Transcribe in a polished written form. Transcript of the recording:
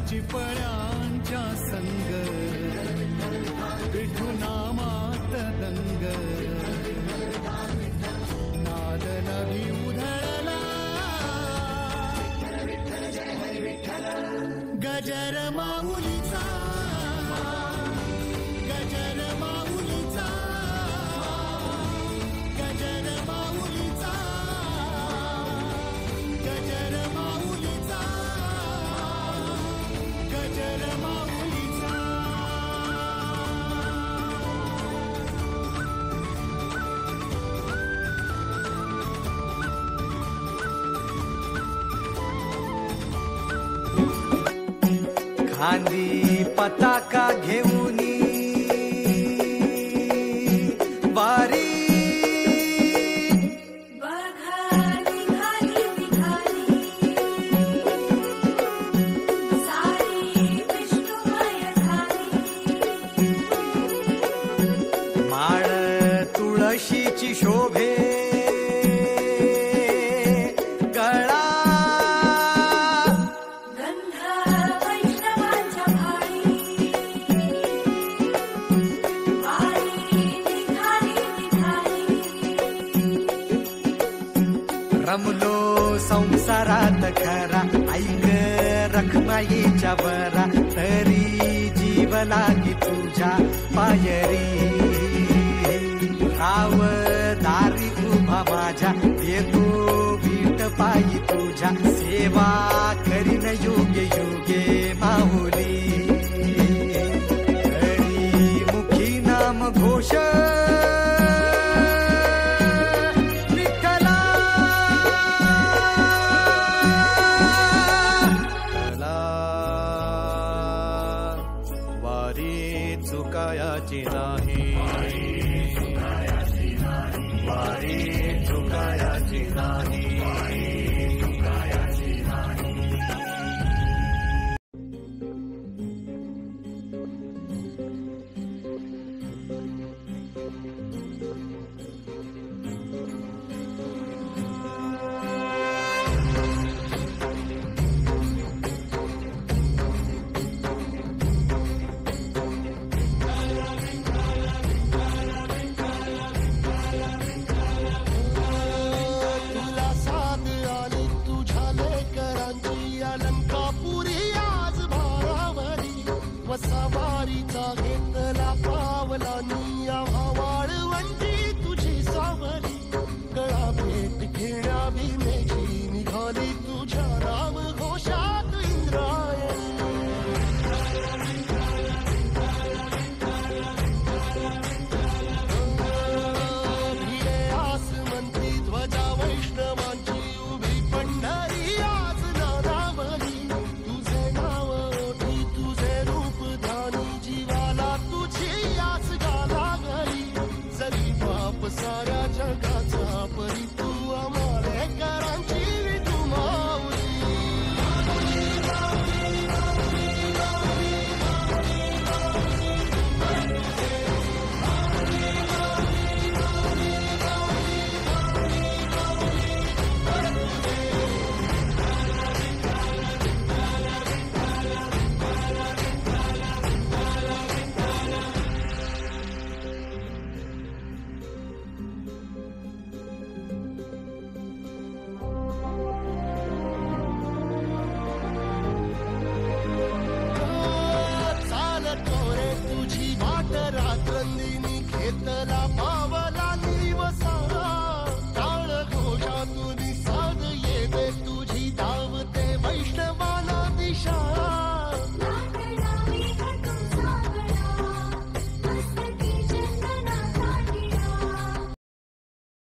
चिपळ्यांच्या संग विठू नामात दंग नाद नभी उधळला गजर माऊलीचा गजर माऊलीचा गजर माऊलीचा गजर माऊलीचा गजर माऊलीचा. खांदी पताका घेऊनी वारी तुळशीची शोभे गळा गंध वैष्णवांच्या भाळी वारी निघाली निघाली रमलो संसारात खरा ऐक रखमाईच्या बरा तरी जीव लागी तुझ्या पायरी राव दारी उभा माझ्या येतो भीट पायी तुझ्या सेवा करीन योग्य योगे माहुली हरी मुखी नाम घोष विठ्ठला वारी चुकायाची नाही वारी चुकायाची नाही. सवारीचा घेतला पावला निया वाळवंटी तुझी सावरी गळा भेट घेण्या भीमेची निघाली तुझ्या राम घोषात इंद्रायणी भिडे आसमंती ध्वजा वैष्णवांची उभी पंढरी आज नारावली तुझे नाव ओठी तुझे रूप जीवाला तुझी आस गाला गरी जरी बाप साऱ्या जगा